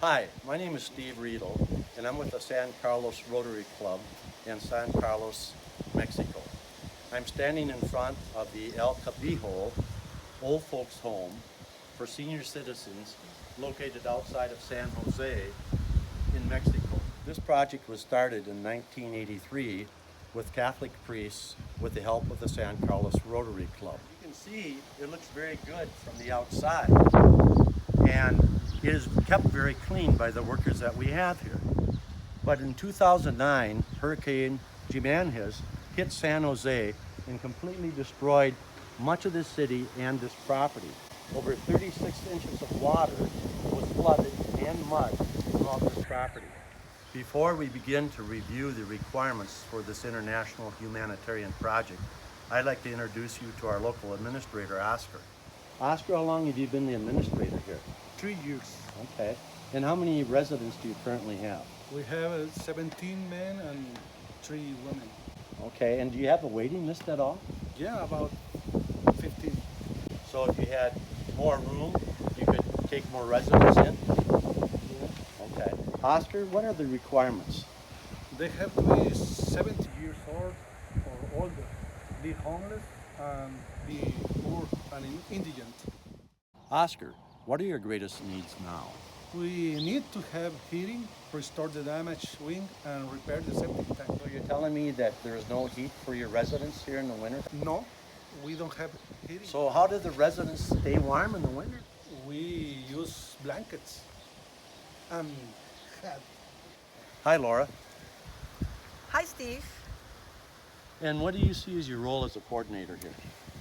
Hi, my name is Steve Riedel, and I'm with the San Carlos Rotary Club in San Carlos, Mexico. I'm standing in front of the El Cobijo old folks home for senior citizens located outside of San Jose in Mexico. This project was started in 1983 with Catholic priests with the help of the San Carlos Rotary Club. You can see it looks very good from the outside, and it is kept very clean by the workers that we have here. But in 2009, Hurricane Jimenez hit San Jose and completely destroyed much of this city and this property. Over 36 inches of water was flooded and mud throughout this property. Before we begin to review the requirements for this international humanitarian project, I'd like to introduce you to our local administrator, Oscar. Oscar, how long have you been the administrator here? 3 years. Okay. And how many residents do you currently have? We have 17 men and 3 women. Okay, and do you have a waiting list at all? Yeah, about 15. So if you had more room, you could take more residents in? Yeah. Okay. Oscar, what are the requirements? They have to be 70 years old or older, be homeless, and be poor and indigent. Oscar, what are your greatest needs now? We need to have heating, restore the damaged wing, and repair the septic tank. So you're telling me that there is no heat for your residents here in the winter? No, we don't have heating. So how do the residents stay warm in the winter? We use blankets and hat. Hi, Laura. Hi, Steve. And what do you see as your role as a coordinator here?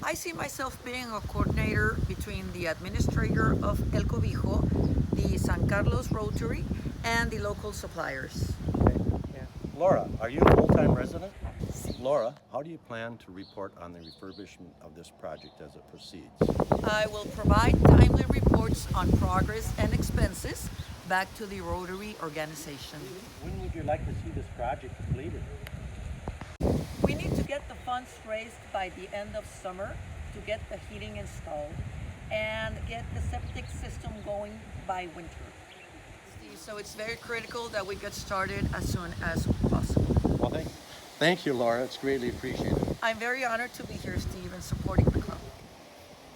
I see myself being a coordinator between the administrator of El Cobijo, the San Carlos Rotary, and the local suppliers. Okay. Yeah. Laura, are you a full-time resident? Laura, how do you plan to report on the refurbishment of this project as it proceeds? I will provide timely reports on progress and expenses back to the Rotary organization. When would you like to see this project completed? We need to get the funds raised by the end of summer to get the heating installed and get the septic system going by winter. So it's very critical that we get started as soon as possible. Well, thank you, Laura. It's greatly appreciated. I'm very honored to be here, Steve, and supporting the club.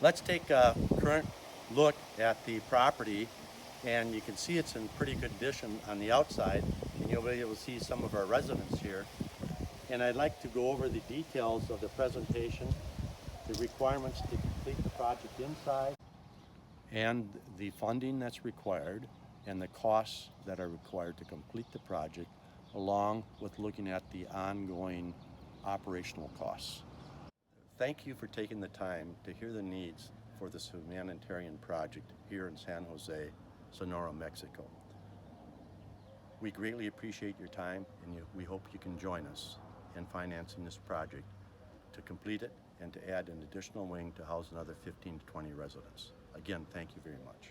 Let's take a current look at the property, and you can see it's in pretty good condition on the outside, and you'll be able to see some of our residents here. And I'd like to go over the details of the presentation, the requirements to complete the project inside, and the funding that's required, and the costs that are required to complete the project, along with looking at the ongoing operational costs. Thank you for taking the time to hear the needs for this humanitarian project here in San Jose, Sonora, Mexico. We greatly appreciate your time, and we hope you can join us in financing this project to complete it and to add an additional wing to house another 15 to 20 residents. Again, thank you very much.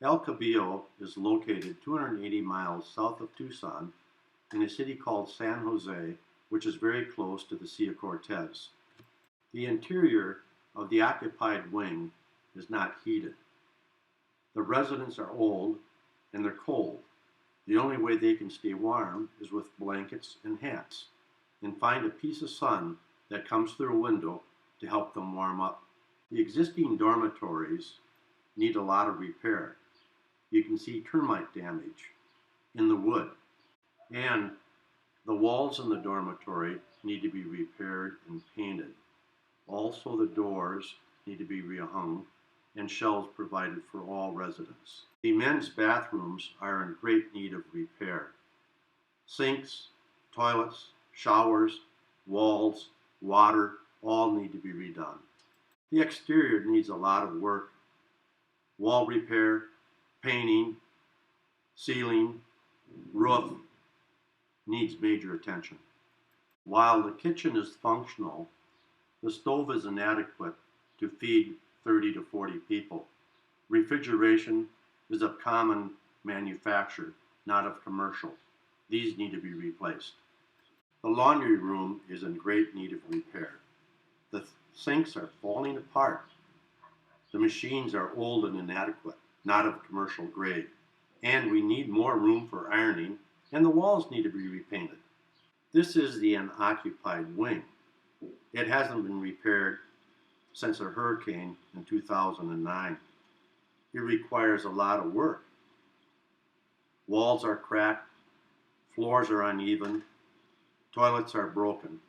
El Cobijo is located 280 miles south of Tucson in a city called San Jose, which is very close to the Sea of Cortez. The interior of the occupied wing is not heated. The residents are old and they're cold. The only way they can stay warm is with blankets and hats, and find a piece of sun that comes through a window to help them warm up. The existing dormitories need a lot of repair. You can see termite damage in the wood, and the walls in the dormitory need to be repaired and painted. Also, the doors need to be rehung and shelves provided for all residents. The men's bathrooms are in great need of repair. Sinks, toilets, showers, walls, water, all need to be redone. The exterior needs a lot of work. Wall repair, painting, ceiling, roof needs major attention. While the kitchen is functional, the stove is inadequate to feed 30 to 40 people. Refrigeration is of common manufacture, not of commercial. These need to be replaced. The laundry room is in great need of repair. sinks are falling apart. The machines are old and inadequate, not of commercial grade, and we need more room for ironing, and the walls need to be repainted. This is the unoccupied wing. It hasn't been repaired since a hurricane in 2009. It requires a lot of work. Walls are cracked, floors are uneven, toilets are broken.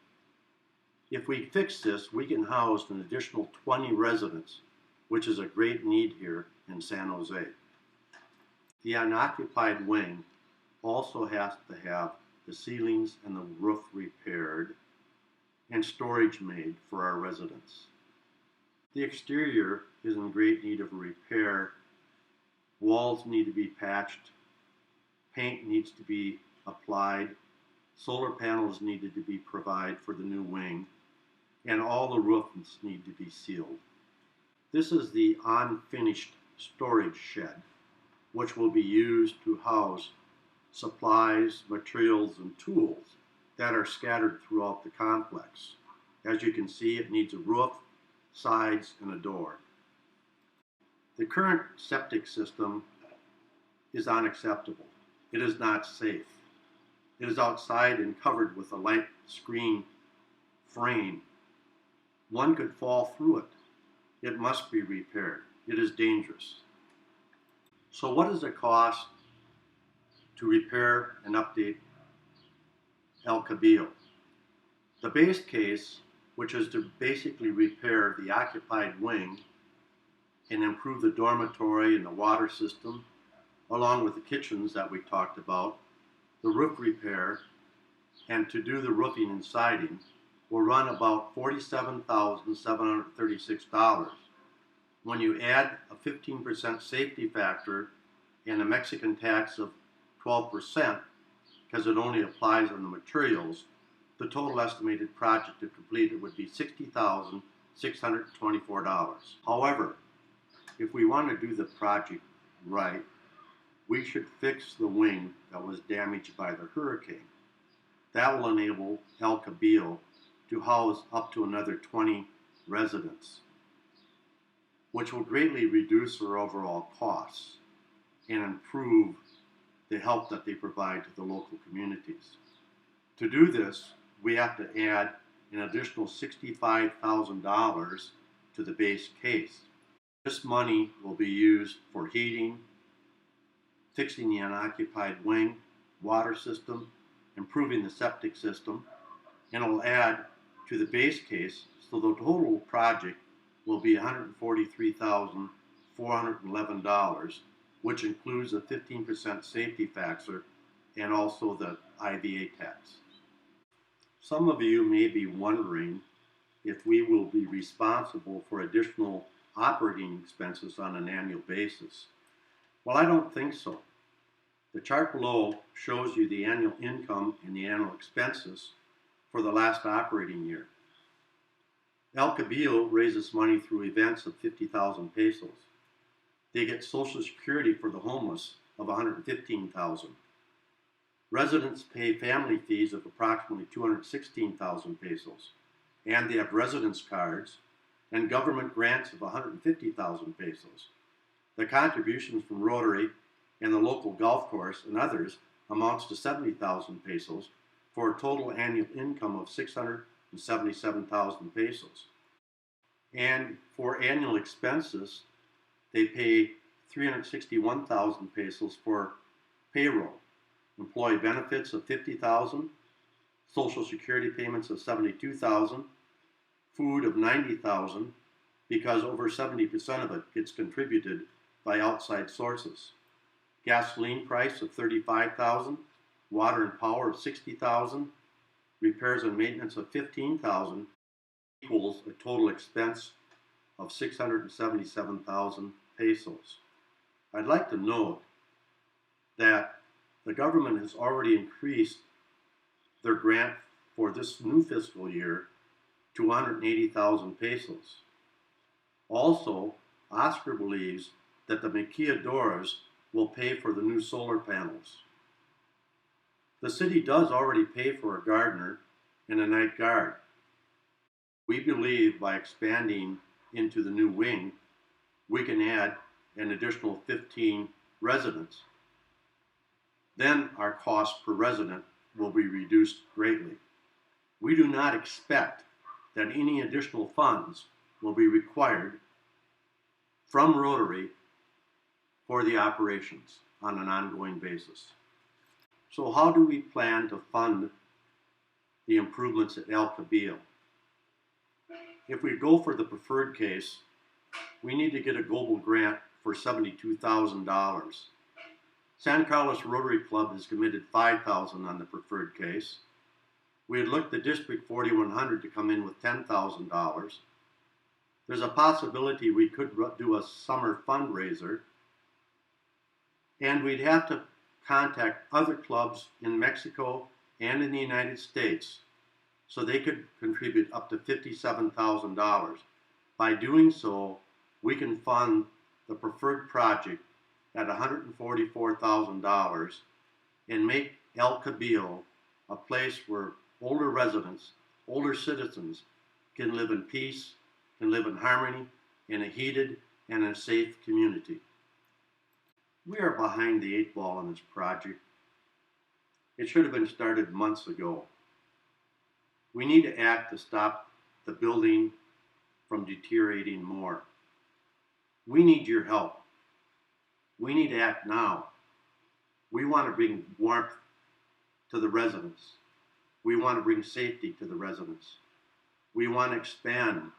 If we fix this, we can house an additional 20 residents, which is a great need here in San Jose. The unoccupied wing also has to have the ceilings and the roof repaired and storage made for our residents. The exterior is in great need of repair. Walls need to be patched, paint needs to be applied, solar panels needed to be provided for the new wing, and all the roofs need to be sealed. This is the unfinished storage shed, which will be used to house supplies, materials, and tools that are scattered throughout the complex. As you can see, it needs a roof, sides, and a door. The current septic system is unacceptable. It is not safe. It is outside and covered with a light screen frame. One could fall through it. It must be repaired. It is dangerous. So what does it cost to repair and update El Cobijo? The base case, which is to basically repair the occupied wing and improve the dormitory and the water system, along with the kitchens that we talked about, the roof repair, and to do the roofing and siding, will run about $47,736. When you add a 15% safety factor and a Mexican tax of 12%, because it only applies on the materials, the total estimated project to complete it would be $60,624. However, if we want to do the project right, we should fix the wing that was damaged by the hurricane. That will enable El Cobijo to house up to another 20 residents, which will greatly reduce their overall costs and improve the help that they provide to the local communities. To do this, we have to add an additional $65,000 to the base case. This money will be used for heating, fixing the unoccupied wing, water system, improving the septic system, and it will add to the base case, so the total project will be $143,411, which includes a 15% safety factor and also the IVA tax. Some of you may be wondering if we will be responsible for additional operating expenses on an annual basis. Well, I don't think so. The chart below shows you the annual income and the annual expenses for the last operating year. El Cobijo raises money through events of 50,000 pesos. They get Social Security for the homeless of 115,000. Residents pay family fees of approximately 216,000 pesos, and they have residence cards and government grants of 150,000 pesos. The contributions from Rotary and the local golf course and others amounts to 70,000 pesos for a total annual income of 677,000 pesos. And for annual expenses, they pay 361,000 pesos for payroll, employee benefits of 50,000, Social Security payments of 72,000, food of 90,000, because over 70% of it gets contributed by outside sources. Gasoline price of 35,000, water and power of 60,000, repairs and maintenance of 15,000, equals a total expense of 677,000 pesos. I'd like to note that the government has already increased their grant for this new fiscal year to 180,000 pesos. Also, Oscar believes that the maquiladoras will pay for the new solar panels. The city does already pay for a gardener and a night guard. We believe by expanding into the new wing, we can add an additional 15 residents. Then our cost per resident will be reduced greatly. We do not expect that any additional funds will be required from Rotary for the operations on an ongoing basis. So how do we plan to fund the improvements at El Cobijo? If we go for the preferred case, we need to get a global grant for $72,000. San Carlos Rotary Club has committed $5,000 on the preferred case. We had looked at District 4100 to come in with $10,000. There's a possibility we could do a summer fundraiser, and we'd have to contact other clubs in Mexico and in the United States so they could contribute up to $57,000. By doing so, we can fund the preferred project at $144,000 and make El Cobijo a place where older residents, older citizens can live in peace, can live in harmony, in a heated and a safe community. We are behind the 8 ball on this project. It should have been started months ago. We need to act to stop the building from deteriorating more. We need your help. We need to act now. We want to bring warmth to the residents. We want to bring safety to the residents. We want to expand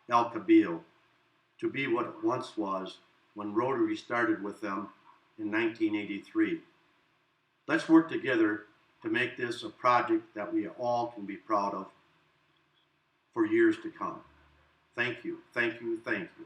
El Cobijo to be what it once was when Rotary started with them in 1983. Let's work together to make this a project that we all can be proud of for years to come. Thank you, thank you, thank you.